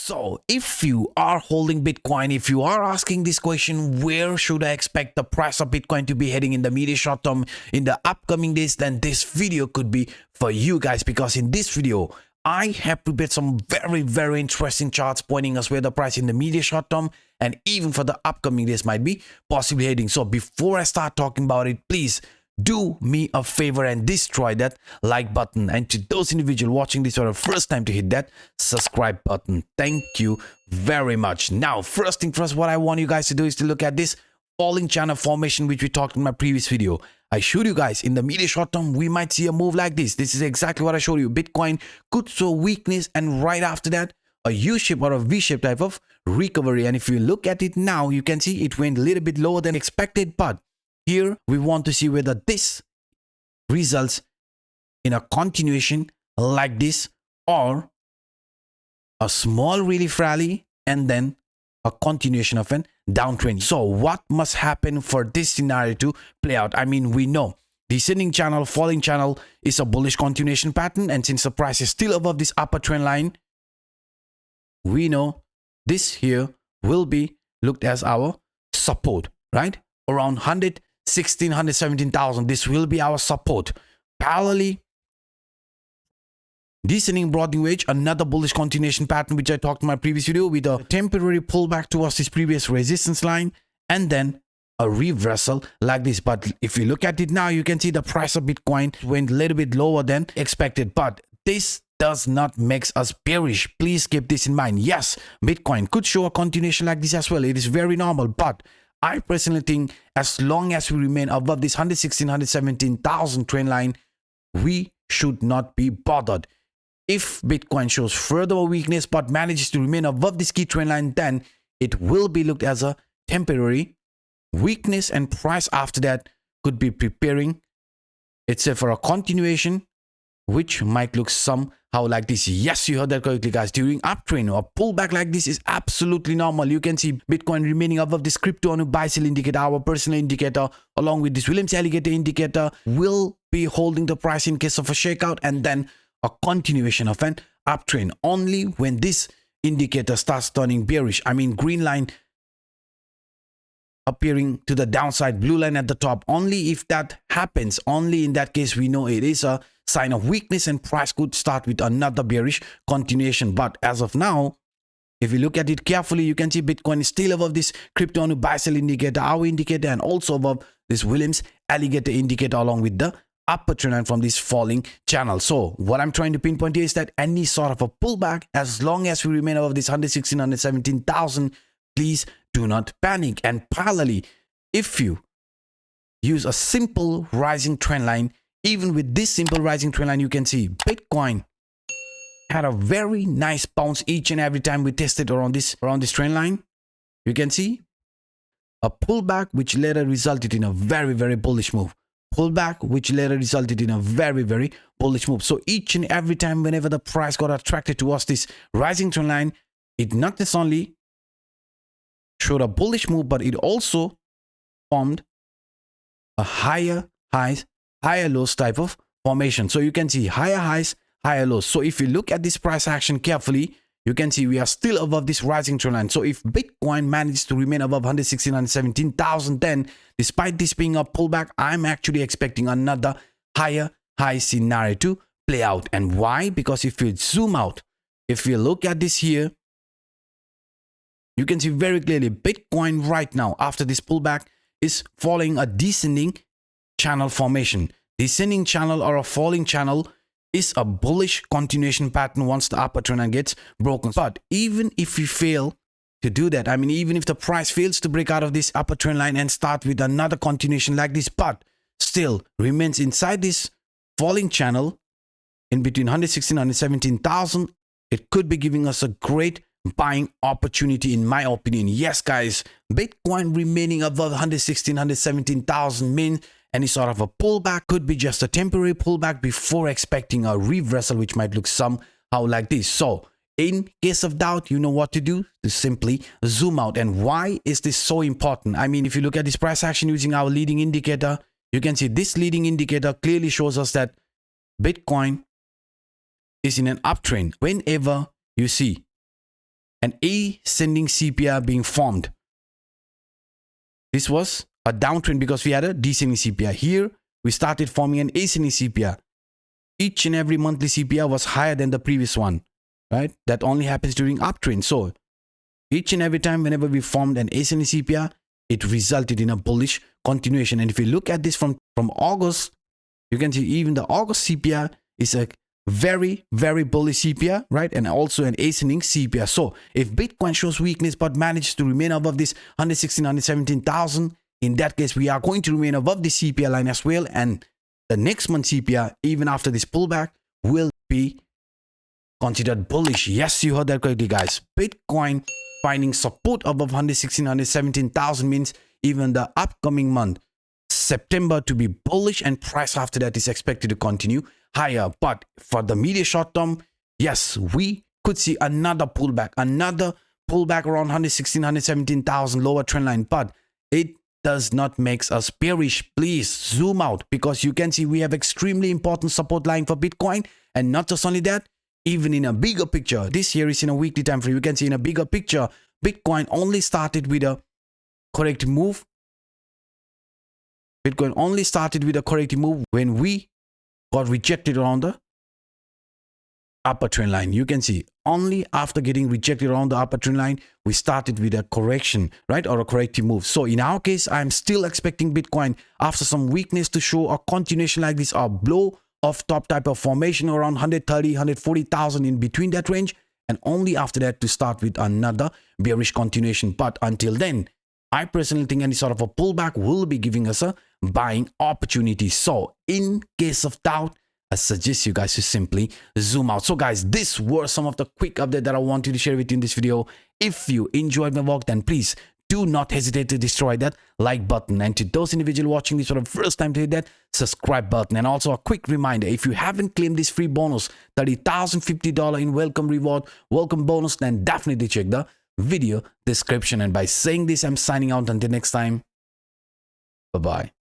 So if you are holding Bitcoin, if you are asking this question, where should I expect the price of Bitcoin to be heading in the immediate short term in the upcoming days, then this video could be for you guys, because in this video, I have prepared some very interesting charts pointing us where the price in the immediate short term and even for the upcoming days might be possibly heading. So before I start talking about it, please do me a favor and destroy that like button, and to those individuals watching this for the first time, to hit that subscribe button. Thank you very much. Now, first thing first, what I want you guys to do is to look at this falling channel formation which we talked in my previous video. I showed you guys in the immediate short term we might see a move like this. This is exactly what I showed you. Bitcoin could show weakness, and right after that a U-shape or a V-shape type of recovery. And if you look at it now, you can see it went a little bit lower than expected, but here we want to see whether this results in a continuation like this or a small relief rally and then a continuation of an downtrend. So what must happen for this scenario to play out? I mean, we know descending channel, falling channel is a bullish continuation pattern, and since the price is still above this upper trend line, we know this here will be looked as our support, right? Around 117,000, this will be our support. Parallelly, descending broadening wedge, another bullish continuation pattern which I talked in my previous video, with a temporary pullback towards this previous resistance line and then a reversal like this. But if you look at it now, you can see the price of Bitcoin went a little bit lower than expected, but this does not make us bearish. Please keep this in mind. Yes, Bitcoin could show a continuation like this as well. It is very normal, but I personally think as long as we remain above this 117,000 trend line, we should not be bothered. If Bitcoin shows further weakness but manages to remain above this key trend line, then it will be looked as a temporary weakness, and price after that could be preparing itself for a continuation which might look somehow like this. Yes, you heard that correctly, guys. During uptrend or pullback like this is absolutely normal. You can see Bitcoin remaining above this CryptoAnup buy sell indicator, our personal indicator, along with this Williams alligator indicator, will be holding the price in case of a shakeout and then a continuation of an uptrend. Only when this indicator starts turning bearish, I mean green line appearing to the downside, blue line at the top, only if that happens, only in that case we know it is a sign of weakness and price could start with another bearish continuation. But as of now, if you look at it carefully, you can see Bitcoin is still above this CryptoAnup buy sell indicator, our indicator, and also above this Williams alligator indicator along with the upper trend line from this falling channel. So what I'm trying to pinpoint here is that any sort of a pullback, as long as we remain above this 117,000, please do not panic. And parallelly, if you use a simple rising trend line, even with this simple rising trend line, you can see Bitcoin had a very nice bounce each and every time we tested around this trend line. You can see a pullback which later resulted in a very bullish move. Pullback which later resulted in a very bullish move. So each and every time whenever the price got attracted towards this rising trend line, it not just only showed a bullish move, but it also formed a higher highs, higher lows type of formation. So you can see higher highs, higher lows. So if you look at this price action carefully, you can see we are still above this rising trend line. So if Bitcoin manages to remain above 117,000, then despite this being a pullback, I'm actually expecting another higher high scenario to play out. And why? Because if you zoom out, if you look at this here, you can see very clearly Bitcoin right now after this pullback is following a descending channel formation. Descending channel or a falling channel is a bullish continuation pattern once the upper trend line gets broken. But even if you fail to do that, I mean, even if the price fails to break out of this upper trend line and start with another continuation like this, but still remains inside this falling channel in between 116,000 and 117,000, it could be giving us a great buying opportunity in my opinion. Yes, guys, Bitcoin remaining above 116,000, 117,000 means any sort of a pullback could be just a temporary pullback before expecting a reversal which might look somehow like this. So in case of doubt, you know what to do, to simply zoom out. And why is this so important? I mean, if you look at this price action using our leading indicator, you can see this leading indicator clearly shows us that Bitcoin is in an uptrend. Whenever you see an ascending CPI being formed. This was a downtrend because we had a descending CPI. Here, we started forming an ascending CPI. Each and every monthly CPI was higher than the previous one, right? That only happens during uptrend. So each and every time whenever we formed an ascending CPI, it resulted in a bullish continuation. And if you look at this from August, you can see even the August CPI is a very, very bullish CPI, right? And also an ascending CPI. So if Bitcoin shows weakness but manages to remain above this 116, 117,000, in that case, we are going to remain above the CPI line as well. And the next month CPI, even after this pullback, will be considered bullish. Yes, you heard that correctly, guys. Bitcoin finding support above 116, 117,000 means even the upcoming month, September, to be bullish, and price after that is expected to continue higher. But for the medium short term, yes, we could see another pullback around 116, 117,000 lower trend line. But it does not make us bearish. Please zoom out, because you can see we have extremely important support line for Bitcoin. And not just only that, even in a bigger picture, this here is in a weekly time frame. You can see in a bigger picture, Bitcoin only started with a corrective move. Bitcoin only started with a corrective move when we got rejected around the upper trend line. You can see only after getting rejected around the upper trend line, we started with a correction, right? Or a corrective move. So in our case, I'm still expecting Bitcoin after some weakness to show a continuation like this, or blow off top type of formation around 130, 140,000 in between that range. And only after that to start with another bearish continuation. But until then, I personally think any sort of a pullback will be giving us a buying opportunity. So in case of doubt, I suggest you guys to simply zoom out. So guys, these were some of the quick updates that I wanted to share with you in this video. If you enjoyed my work, then please do not hesitate to destroy that like button. And to those individuals watching this for the first time, to hit that subscribe button. And also a quick reminder, if you haven't claimed this free bonus, $30,050 in welcome reward, welcome bonus, then definitely check the video description. And by saying this, I'm signing out until next time. Bye-bye.